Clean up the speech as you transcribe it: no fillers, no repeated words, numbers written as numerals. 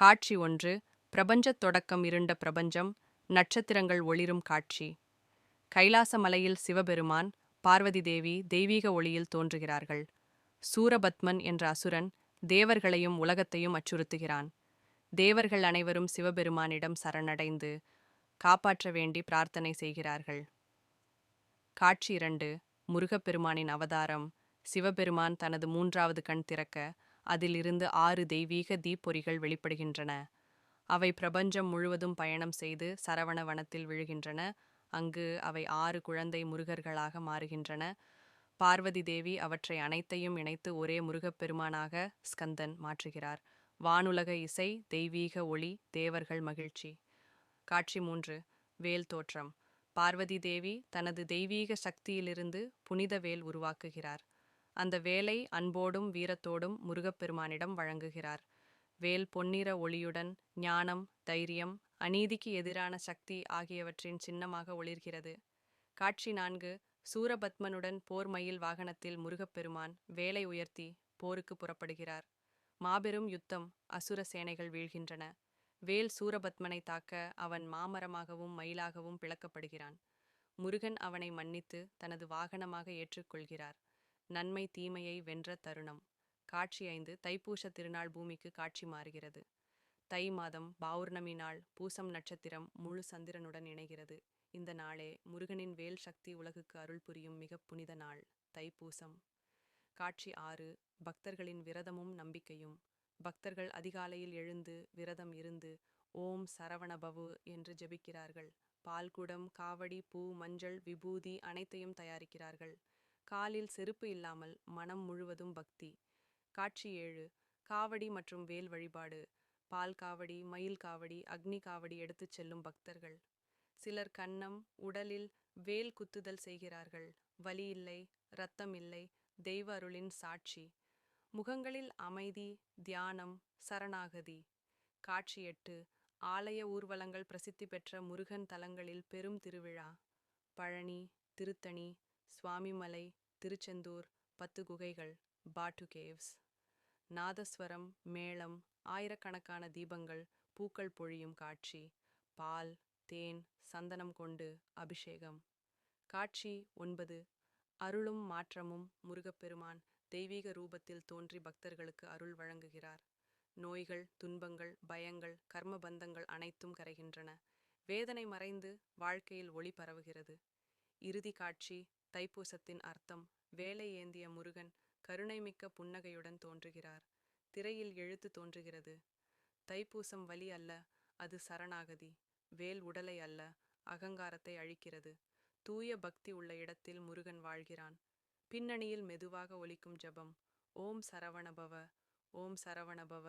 காட்சி 1. பிரபஞ்சத் தொடக்கம் இருண்ட பிரபஞ்சம், நட்சத்திரங்கள் ஒளிரும் காட்சி. கைலாச மலையில் சிவபெருமான், பார்வதி தேவி தெய்வீக ஒளியில் தோன்றுகிறார்கள். சூரபத்மன் என்ற அசுரன் தேவர்களையும் உலகத்தையும் அச்சுறுத்துகிறான். தேவர்கள் அனைவரும் சிவபெருமானிடம் சரணடைந்து காப்பாற்ற வேண்டி பிரார்த்தனை செய்கிறார்கள். காட்சி 2. முருகப்பெருமானின் அவதாரம். சிவபெருமான் தனது 3வது கண் திறக்க அதிலிருந்து 6 தெய்வீக தீப்பொறிகள் வெளிப்படுகின்றன. அவை பிரபஞ்சம் முழுவதும் பயணம் செய்து சரவண வனத்தில் விழுகின்றன. அங்கு அவை 6 குழந்தை முருகர்களாக மாறுகின்றன. பார்வதி தேவி அவற்றை அனைத்தையும் இணைத்து ஒரே முருகப்பெருமானாக ஸ்கந்தன் மாற்றுகிறார். வானுலக இசை, தெய்வீக ஒளி, தேவர்கள் மகிழ்ச்சி. காட்சி 3. வேல் தோற்றம். பார்வதி தேவி தனது தெய்வீக சக்தியிலிருந்து புனித வேல் உருவாக்குகிறார். அந்த வேலை அன்போடும் வீரத்தோடும் முருகப்பெருமானிடம் வழங்குகிறார். வேல் பொன்னிற ஒளியுடன் ஞானம், தைரியம், அநீதிக்கு எதிரான சக்தி ஆகியவற்றின் சின்னமாக ஒளிர்கிறது. காட்சி 4. சூரபத்மனுடன் போர் மயில் வாகனத்தில் முருகப்பெருமான் வேலை உயர்த்தி போருக்கு புறப்படுகிறார். மாபெரும் யுத்தம், அசுர சேனைகள் வீழ்கின்றன. வேல் சூரபத்மனை தாக்க அவன் மாமரமாகவும் மயிலாகவும் பிளக்கப்படுகிறான். முருகன் அவனை மன்னித்து தனது வாகனமாக ஏற்றுக்கொள்கிறார். நன்மை தீமையை வென்ற தருணம். காட்சி 5. தைப்பூச திருநாள் பூமிக்கு காட்சி மாறுகிறது. தை மாதம் பௌர்ணமி நாள் பூசம் நட்சத்திரம் முழு சந்திரனுடன் இணைகிறது. இந்த நாளே முருகனின் வேல் சக்தி உலகுக்கு அருள் புரியும் மிக புனித நாள், தைப்பூசம். காட்சி 6. பக்தர்களின் விரதமும் நம்பிக்கையும். பக்தர்கள் அதிகாலையில் எழுந்து விரதம் இருந்து ஓம் சரவணபவு என்று ஜெபிக்கிறார்கள். பால்குடம், காவடி, பூ, மஞ்சள், விபூதி அனைத்தையும் தயாரிக்கிறார்கள். காலில் செருப்பு இல்லாமல் மனம் முழுவதும் பக்தி. காட்சி 7. காவடி மற்றும் வேல் வழிபாடு. பால் காவடி, மயில் காவடி, அக்னி காவடி எடுத்துச் செல்லும் பக்தர்கள். சிலர் கன்னம், உடலில் வேல் குத்துதல் செய்கிறார்கள். வலி இல்லை, இரத்தம் இல்லை, தெய்வ அருளின் சாட்சி. முகங்களில் அமைதி, தியானம், சரணாகதி. காட்சி 8. ஆலய ஊர்வலங்கள். பிரசித்தி பெற்ற முருகன் தலங்களில் பெரும் திருவிழா. பழனி, திருத்தணி, சுவாமிமலை, திருச்செந்தூர், 10 குகைகள், பாட்டு கேவ்ஸ். நாதஸ்வரம், மேளம், ஆயிரக்கணக்கான தீபங்கள், பூக்கள் பொழியும் காட்சி. பால், தேன், சந்தனம் கொண்டு அபிஷேகம். காட்சி 9. அருளும் மாற்றமும். முருகப்பெருமான் தெய்வீக ரூபத்தில் தோன்றி பக்தர்களுக்கு அருள் வழங்குகிறார். நோய்கள், துன்பங்கள், பயங்கள், கர்மபந்தங்கள் அனைத்தும் கரைகின்றன. வேதனை மறைந்து வாழ்க்கையில் ஒளி பரவுகிறது. இறுதி காட்சி. தைப்பூசத்தின் அர்த்தம். வேலை ஏந்திய முருகன் கருணைமிக்க புன்னகையுடன் தோன்றுகிறார். திரையில் எழுத்து தோன்றுகிறது. தைப்பூசம் வலி அல்ல, அது சரணாகதி. வேல் உடலை அல்ல, அகங்காரத்தை அழிக்கிறது. தூய பக்தி உள்ள இடத்தில் முருகன் வாழ்கிறான். பின்னணியில் மெதுவாக ஒலிக்கும் ஜபம். ஓம் சரவணபவ, ஓம் சரவணபவ.